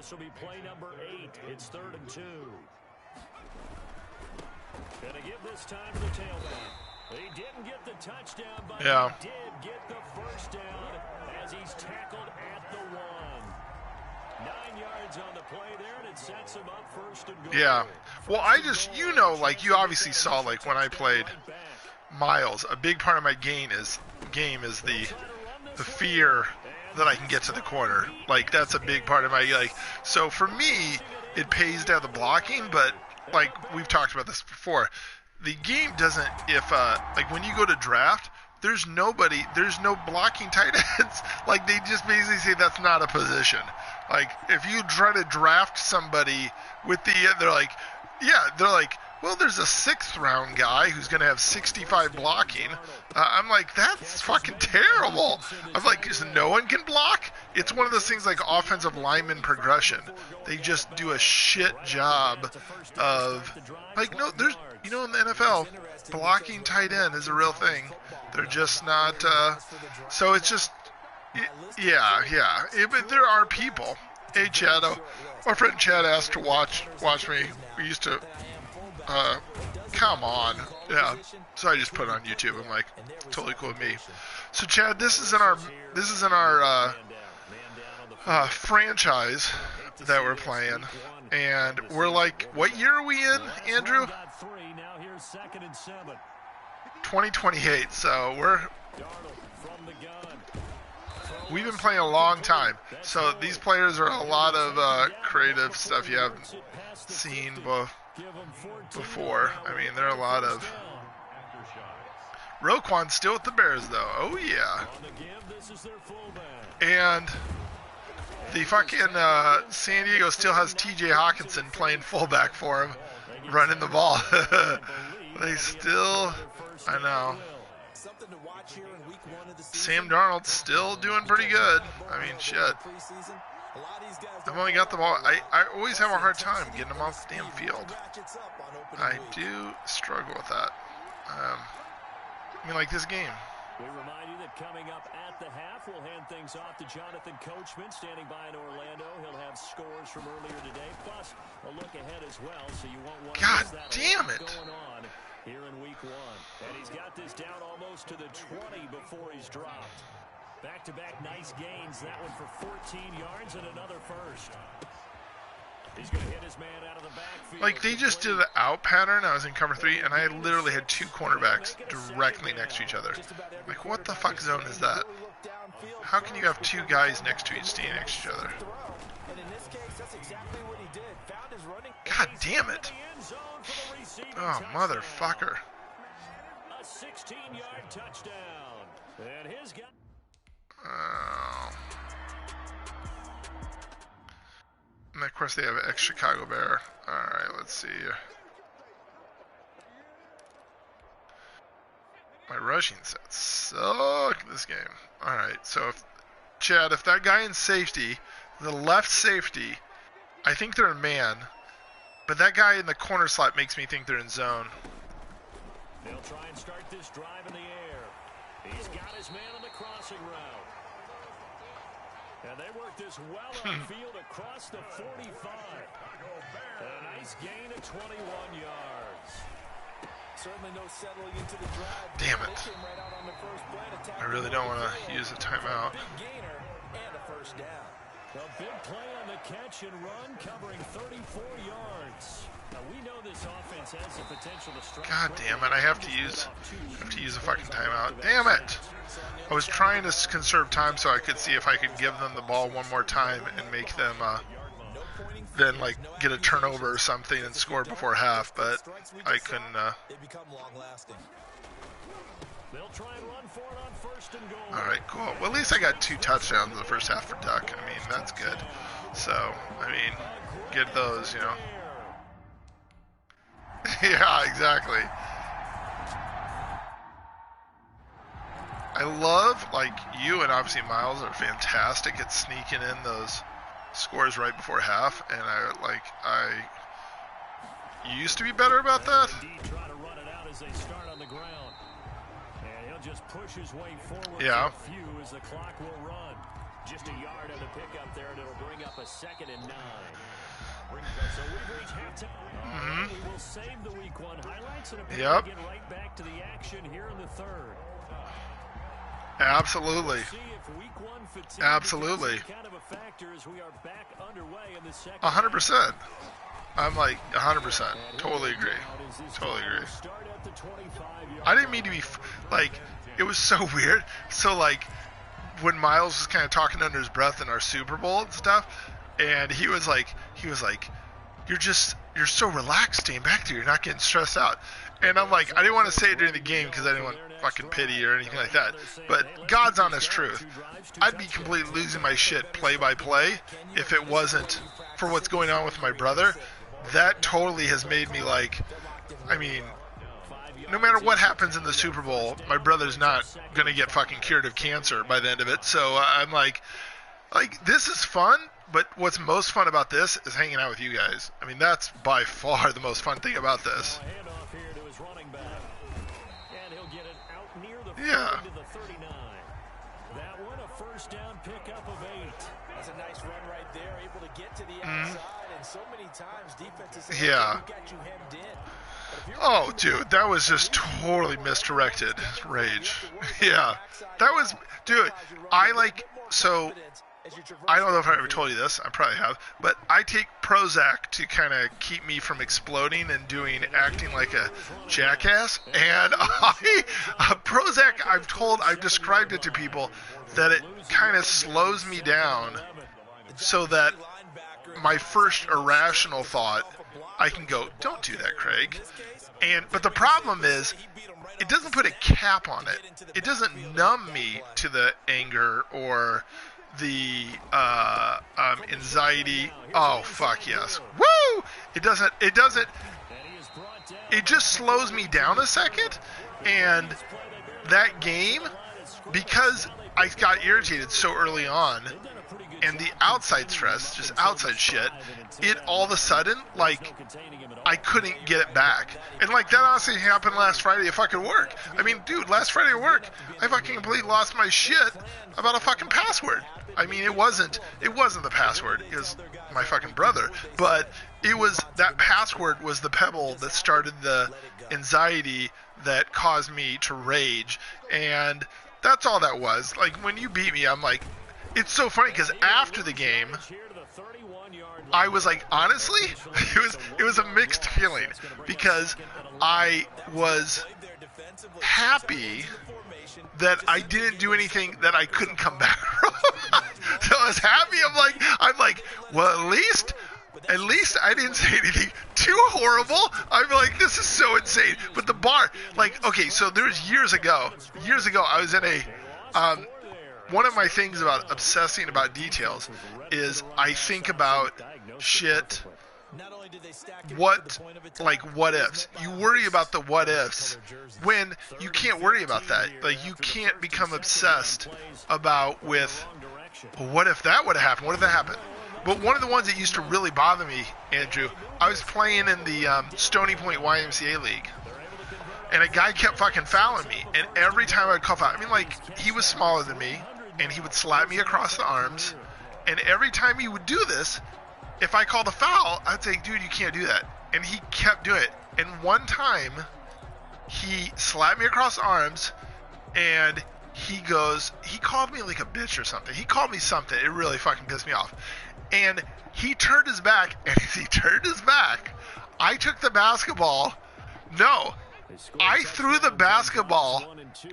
This will be play number 8. It's 3rd and 2. Gonna give this time to the tailback. He didn't get the touchdown, but he did get the first down as he's tackled at the 1. 9 yards on the play there, and it sets him up 1st and goal. Yeah. Well, I just, you know, like you obviously saw, like when I played Miles, a big part of my game is the fear that I can get to the corner. Like that's a big part of my So for me, it pays to have the blocking, but like we've talked about this before, the game doesn't. If like when you go to draft, there's no blocking tight ends. Like they just basically say that's not a position. Like if you try to draft somebody with they're like, well, there's a 6th round guy who's going to have 65 blocking. I'm like, that's fucking terrible. I'm like, no one can block? It's one of those things like offensive lineman progression. They just do a shit job of, like, no, there's, you know, in the NFL, blocking tight end is a real thing. They're just not, so it's just, yeah. But there are people. Hey, Chad, our friend Chad asked to watch me. We used to, come on. Yeah. So I just put it on YouTube. I'm like, totally cool with me. So Chad, this is in our franchise that we're playing. And we're like, what year are we in, Andrew? 2028. So we've been playing a long time. So these players are a lot of creative stuff you haven't seen before. I mean, there are a lot of... Roquan's still with the Bears, though. Oh, yeah. And the fucking San Diego still has T.J. Hawkinson playing fullback for him, running the ball. They still... I know. Sam Darnold's still doing pretty good. I mean, shit. I've only got the ball. I always have a hard time getting them off the damn field. I do struggle with that. I mean, like this game. We remind you that coming up at the half, we'll hand things off to Jonathan Coachman, standing by in Orlando. He'll have scores from earlier today, plus a look ahead as well, so you won't want to miss that. God damn it! Going on here in week 1. And he's got this down almost to the 20 before he's dropped. Back-to-back nice gains. That one for 14 yards and another first. He's going to hit his man out of the backfield. Like, they just did an out pattern. I was in cover 3, and I literally had 2 cornerbacks directly next to each other. Like, what the fuck zone is that? How can you have 2 guys next to each other? God damn it. Oh, motherfucker. A 16-yard touchdown. And his guy... Oh. And of course they have ex-Chicago Bear. Alright, let's see. My rushing sets suck this game. Alright, so Chad, if that guy in safety, the left safety, I think they're in man, but that guy in the corner slot makes me think they're in zone. They'll try and start this drive in the air. He's got his man on the crossing route. And they work this well upfield across the 45. A nice gain of 21 yards. Certainly no settling into the drive. Damn it. I really don't want to use a timeout. Big gainer and a first down. A big play on the catch and run, covering 34 yards. Now we know this offense has the potential to strike. God damn it! I have to use a fucking timeout. Damn it! I was trying to conserve time so I could see if I could give them the ball one more time and make them then like get a turnover or something and score before half, but I couldn't. All right, cool. Well, at least I got 2 touchdowns in the first half for Duck. I mean, that's good. So, I mean, get those, you know. Yeah, exactly. I love, like, you and obviously Miles are fantastic at sneaking in those scores right before half, and I used to be better about that. Just push his way forward yeah. for a few as the clock will run. Just a yard on the pickup there, and it'll bring up a 2nd and 9. So we've reached halftime. We will save the week 1 highlights and get right back to the action here in the 3rd. Absolutely. Absolutely. 100%. I'm like 100%. Totally agree. Totally agree. I didn't mean to be like, it was so weird. So like when Miles was kind of talking under his breath in our Super Bowl and stuff, and he was like, you're so relaxed staying back there. You're not getting stressed out. And I'm like, I didn't want to say it during the game because I didn't want fucking pity or anything like that. But God's honest truth, I'd be completely losing my shit play by play if it wasn't for what's going on with my brother. That totally has made me like, I mean, no matter what happens in the Super Bowl, my brother's not going to get fucking cured of cancer by the end of it. So I'm like, this is fun. But what's most fun about this is hanging out with you guys. I mean, that's by far the most fun thing about this. Yeah. That one a first down pickup of 8. That's a nice run right there, able to get to the outside, and so many times defenses got you hemmed in. Oh, dude, that was just totally misdirected rage. Yeah. That was, dude, I don't know if I ever told you this, I probably have, but I take Prozac to kind of keep me from exploding and acting like a jackass. And Prozac, I've described it to people that it kind of slows me down so that my first irrational thought, I can go, don't do that, Craig. But the problem is, it doesn't put a cap on it. It doesn't numb me to the anger or the anxiety. Oh fuck yes. Woo! It just slows me down a second. And that game, because I got irritated so early on, and the outside stress, just outside shit, it all of a sudden, like, I couldn't get it back. And like that honestly happened last Friday at fucking work. I mean, dude, last Friday at work, I fucking completely lost my shit about a fucking password. I mean, it wasn't the password. It was my fucking brother. But that password was the pebble that started the anxiety that caused me to rage. And that's all that was. Like, when you beat me, I'm like, it's so funny because after the game, I was like, honestly, it was a mixed feeling because I was happy that I didn't do anything that I couldn't come back from. So I was happy. I'm like, well, at least I didn't say anything too horrible. I'm like, this is so insane. But the bar, like, okay, so there was years ago, I was in a, one of my things about obsessing about details is I think about shit, what ifs. You worry about the what ifs when you can't worry about that. Like, you can't become obsessed about with, well, what if that would have happened? What if that happened? But one of the ones that used to really bother me, Andrew, I was playing in the Stony Point YMCA League. And a guy kept fucking fouling me. And every time I would call foul, I mean, like, he was smaller than me. And he would slap me across the arms. And every time he would do this, if I called a foul, I'd say, dude, you can't do that. And he kept doing it. And one time, he slapped me across the arms. And he called me like a bitch or something. He called me something. It really fucking pissed me off. And he turned his back. And as he turned his back, I took the basketball. No. I threw the basketball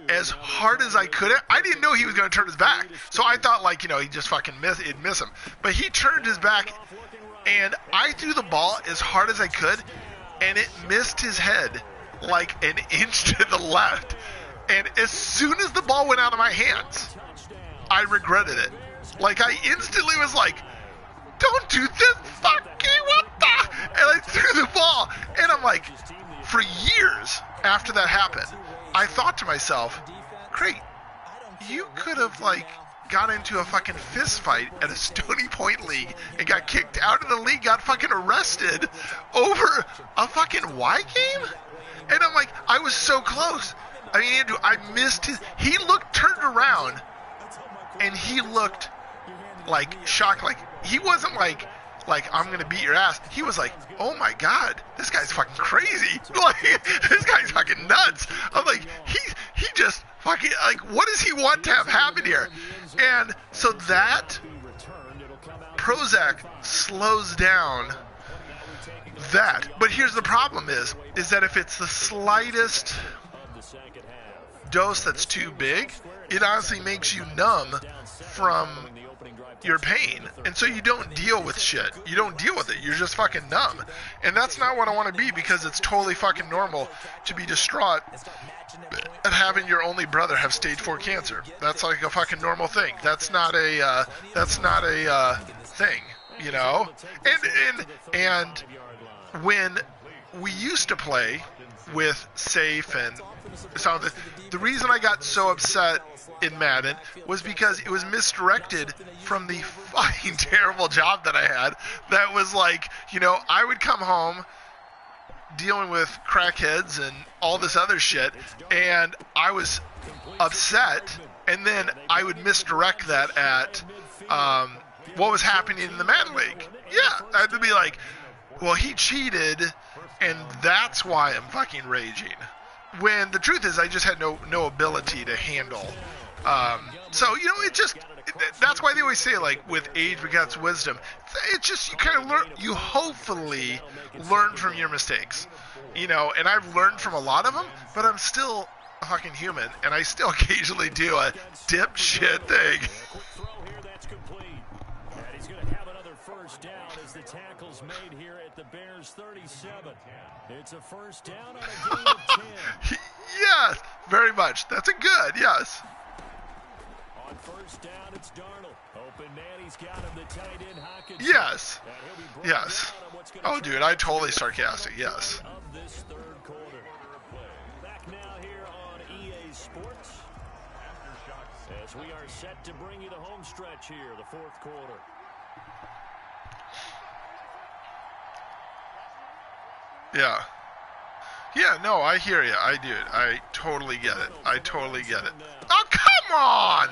as hard as I could. I didn't know he was going to turn his back. So I thought, like, you know, he'd just fucking miss him. But he turned his back, and I threw the ball as hard as I could, and it missed his head like an inch to the left. And as soon as the ball went out of my hands, I regretted it. Like, I instantly was like, don't do this, fucking what the? And I threw the ball, and I'm like, for years after that happened, I thought to myself, Craig, you could have, like, got into a fucking fist fight at a Stony Point league and got kicked out of the league, got fucking arrested over a fucking Y game? And I'm like, I was so close. I mean, Andrew, I missed his, turned around, and he looked like shocked. Like he wasn't like I'm gonna beat your ass. He was like, oh my god, this guy's fucking crazy. Like this guy's fucking nuts. I'm like, he just fucking like, what does he want to have happen here? And so that Prozac slows down that. But here's the problem is that if it's the slightest dose that's too big, it honestly makes you numb from your pain, and so you don't deal with shit. You don't deal with it. You're just fucking numb, and that's not what I want to be, because it's totally fucking normal to be distraught at having your only brother have stage 4 cancer. That's like a fucking normal thing. That's not a thing, you know. And when we used to play with Safe and so the reason I got so upset in Madden was because it was misdirected from the fucking terrible job that I had. That was like, you know, I would come home dealing with crackheads and all this other shit, and I was upset, and then I would misdirect that at what was happening in the Madden League. Yeah, I'd be like, well, he cheated, and that's why I'm fucking raging. When the truth is, I just had no ability to handle. So, you know, that's why they always say, like, with age begets wisdom. It's just, you kind of learn, you hopefully learn from your mistakes. You know, and I've learned from a lot of them, but I'm still a fucking human, and I still occasionally do a dipshit thing. First down as the tackle's made here at the Bears 37. It's a first down on a gain of 10. Yes, very much. That's a good, yes. On first down, it's Darnold. Open man, he's got him, the tight end, Hawkins. Yes. Yes. Oh, dude, I totally sarcastic, yes. Of this third quarter. Back now here on EA Sports. As we are set to bring you the home stretch here, the fourth quarter. Yeah. Yeah, no, I hear you. I do. I totally get it. I totally get it. Oh, come on!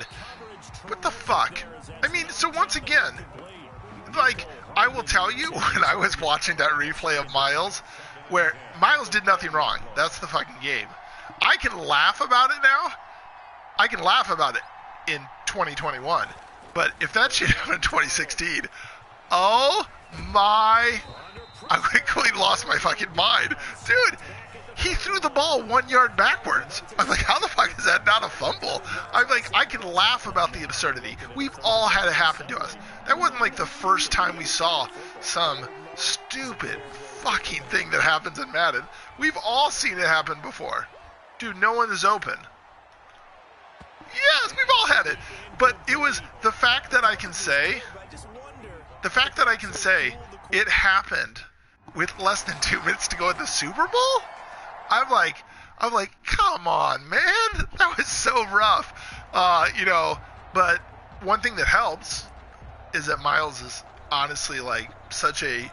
What the fuck? I mean, so once again, like, I will tell you, when I was watching that replay of Myles, where Myles did nothing wrong. That's the fucking game. I can laugh about it now. I can laugh about it in 2021. But if that shit happened in 2016, oh my... I quickly lost my fucking mind. Dude, he threw the ball 1 yard backwards. I'm like, how the fuck is that not a fumble? I'm like, I can laugh about the absurdity. We've all had it happen to us. That wasn't like the first time we saw some stupid fucking thing that happens in Madden. We've all seen it happen before. Dude, no one is open. Yes, we've all had it. But it was the fact that I can say, it happened with less than 2 minutes to go at the Super Bowl? I'm like, come on, man. That was so rough. You know, but one thing that helps is that Myles is honestly like such a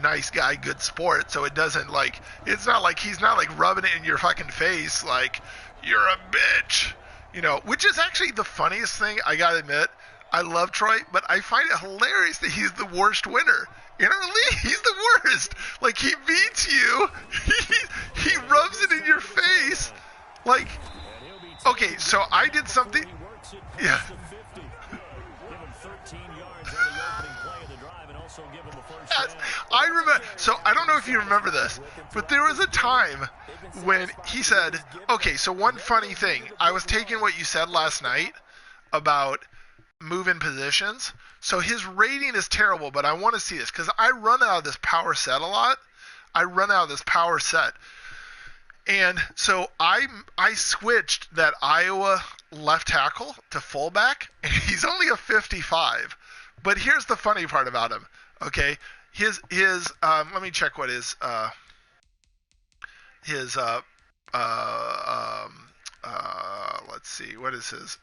nice guy, good sport, so it doesn't like, it's not like he's not like rubbing it in your fucking face like, you're a bitch. You know, which is actually the funniest thing, I gotta admit. I love Troy, but I find it hilarious that he's the worst winner. In our league, he's the worst. Like, he beats you. He rubs it in your face. Like, okay, so I did something. Yeah. Yes, I remember. So I don't know if you remember this, but there was a time when he said, okay, so one funny thing. I was taking what you said last night about move-in positions. So his rating is terrible, but I want to see this because I run out of this power set a lot. And so I switched that Iowa left tackle to fullback, and he's only a 55. But here's the funny part about him. Okay, his let me check what his let's see, what is his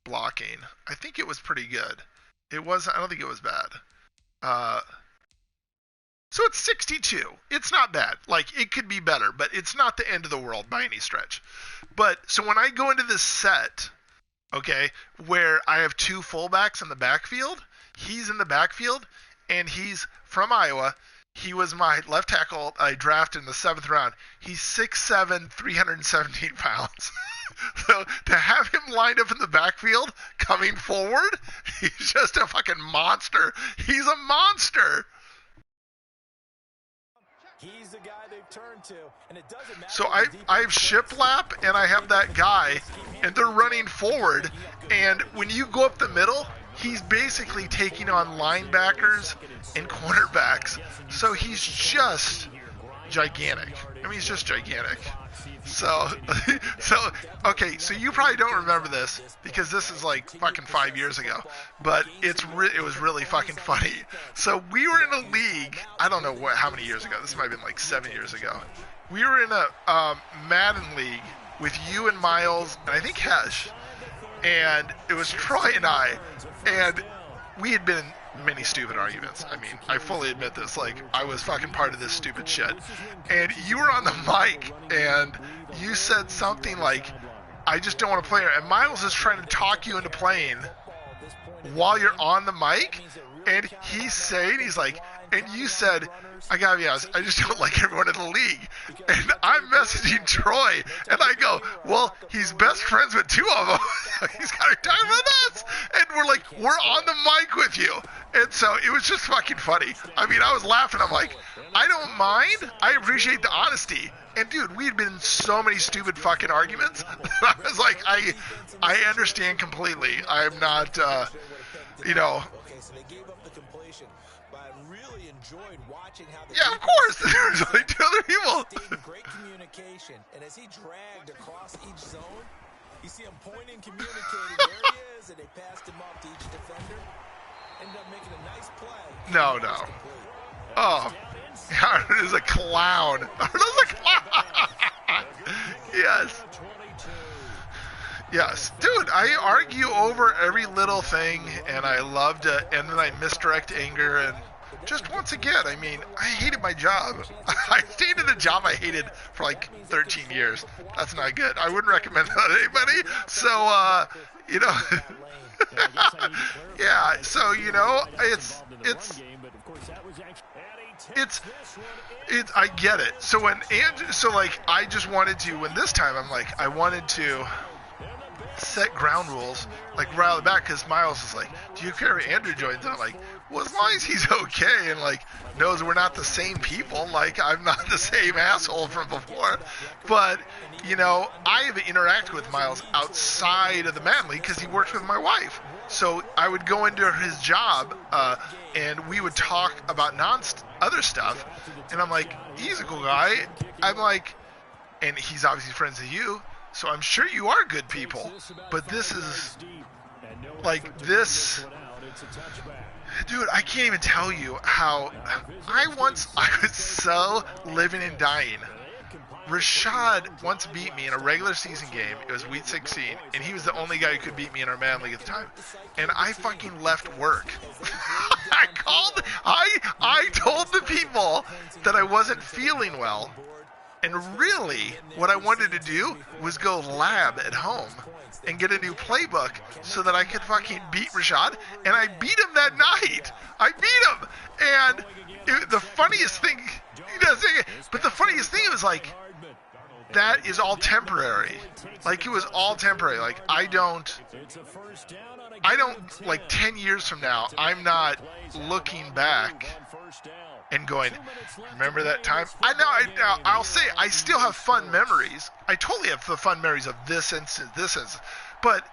blocking? I think it was pretty good. I don't think it was bad. So it's 62. It's not bad. Like, it could be better, but it's not the end of the world by any stretch. But so when I go into this set, okay, where I have two fullbacks in the backfield, he's in the backfield, and he's from Iowa. He was my left tackle I drafted in the 7th round. He's 6'7", 317 pounds. So to have him lined up in the backfield coming forward, he's just a fucking monster. He's a monster. He's the guy they've turned to, and it doesn't matter. So I have shiplap, and I have that guy, and they're running forward, and when you go up the middle, he's basically taking on linebackers and cornerbacks. So he's just gigantic. I mean, he's just gigantic. So okay, so you probably don't remember this because this is like fucking 5 years ago, but it was really fucking funny. So we were in a league, I don't know how many years ago, this might have been like 7 years ago. We were in a Madden league with you and Miles, and I think Hesh, and it was Troy and I, and we had been in many stupid arguments. I mean, I fully admit this, like, I was fucking part of this stupid shit. And you were on the mic, and you said something like, I just don't want to play her. And Miles is trying to talk you into playing while you're on the mic, and he's like, and you said, I gotta be honest, I just don't like everyone in the league. And I'm messaging Troy, and I go, well, he's best friends with 2 of them. He's got to talk about us. And we're like, we're on the mic with you. And so it was just fucking funny. I mean, I was laughing. I'm like, I don't mind. I appreciate the honesty. And dude, we had been in so many stupid fucking arguments. I was like, I understand completely. I'm not, you know. Okay, so they gave up the completion, but I really enjoyed watching how the Yeah, of course. There was like 2 other people. great communication, and as he dragged across each zone, you see him pointing, communicating. There he is, and they passed him off to each defender. Ended up making a nice play. No. Oh, Arnold is a clown. Arnold's a clown. Yes. Yes. Dude, I argue over every little thing, and I love to, and then I misdirect anger, and just once again, I mean, I hated my job. I stayed in a job I hated for like 13 years. That's not good. I wouldn't recommend that to anybody. So, you know, yeah, so, you know, I get it. So when I just wanted to, when this time I'm like, I wanted to set ground rules, like right out the back, because Miles is like, do you care if Andrew joins? And I'm like, well, as long as he's okay and like knows we're not the same people, like I'm not the same asshole from before. But you know, I have interacted with Miles outside of the Madden League because he works with my wife. So I would go into his job and we would talk about other stuff, and I'm like, he's a cool guy. I'm like, and he's obviously friends with you. So I'm sure you are good people, but this is, like, this, dude, I can't even tell you how, I was so living and dying. Rashad once beat me in a regular season game. It was week 16, and he was the only guy who could beat me in our Madden League at the time. And I fucking left work. I told the people that I wasn't feeling well. And really, what I wanted to do was go lab at home and get a new playbook so that I could fucking beat Rashad. And I beat him that night. I beat him. And the funniest thing, but the funniest thing was like, that is all temporary. Like, it was all temporary. Like, I don't, like, 10 years from now, I'm not looking back and going, remember that time? I'll say I still have fun memories. I totally have the fun memories of this instance. But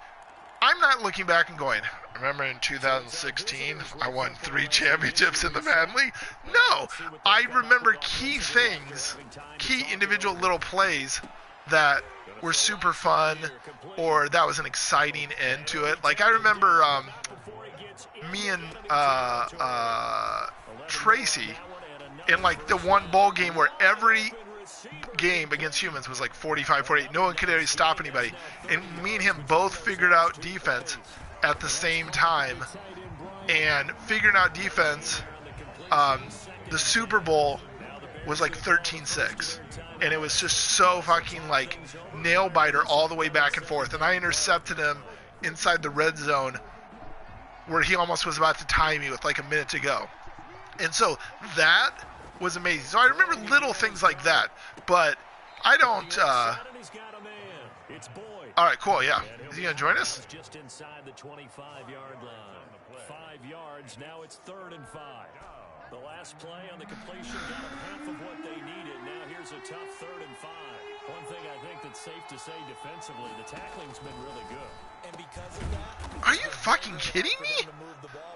I'm not looking back and going, remember in 2016, I won 3 championships in the Madden League? No, I remember key things, key individual little plays that were super fun, or that was an exciting end to it. Like, I remember me and Tracy in like the one bowl game where every game against humans was like 45-48. No one could ever stop anybody. And me and him both figured out defense at the same time. And figuring out defense, the Super Bowl was like 13-6. And it was just so fucking like nail biter all the way back and forth. And I intercepted him inside the red zone where he almost was about to tie me with like a minute to go. And so that was amazing. So I remember little things like that, but I don't. All right, cool, yeah. Is he gonna join us? Just inside the 25-yard line. 5 yards. Now it's 3rd and 5. The last play on the completion got them half of what they needed. Now here's a tough 3rd and 5. One thing I think that's safe to say defensively, the tackling's been really good. And because of that, are you fucking kidding me?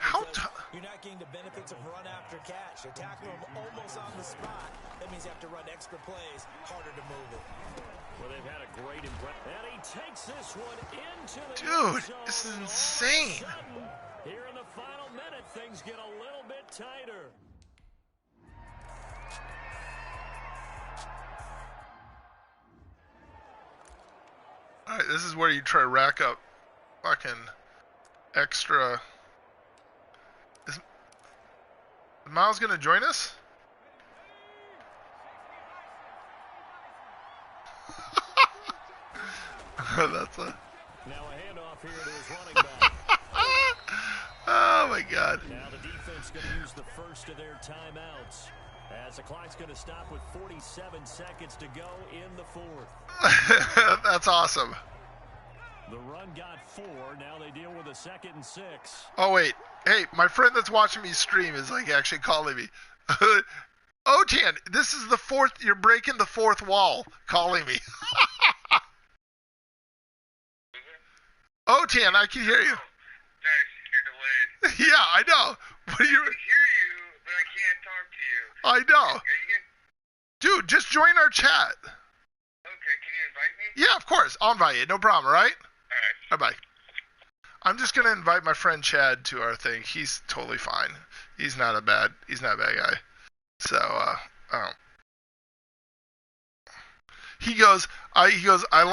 How? You're not getting the benefits of run after catch. You're tackling them almost on the spot. That means you have to run extra plays, harder to move it. Well, they've had a great impression. And he takes this one into the dude, this is insane. Here in the final minute, things get a little bit tighter. All right, this is where you try to rack up fucking extra. Is Myles gonna join us? That's a. Now a handoff here to his running back. Oh my God. Now the defense going to use the first of their timeouts, as the clock's going to stop with 47 seconds to go in the 4th. That's awesome. The run got 4. Now they deal with a 2nd and 6. Oh wait, hey, my friend that's watching me stream is like actually calling me. Otan, this is the 4th. You're breaking the 4th wall. Calling me. Otan, I can hear you. Nice, you're delayed. Yeah, I know. What are you? I can hear you, but I can't talk to you. I know. Are you Dude, just join our chat. okay, can you invite me? Yeah, of course. I'll invite you. No problem, all right? Alright. Bye-bye. I'm just going to invite my friend Chad to our thing. He's totally fine. He's not a bad guy. So, he goes, I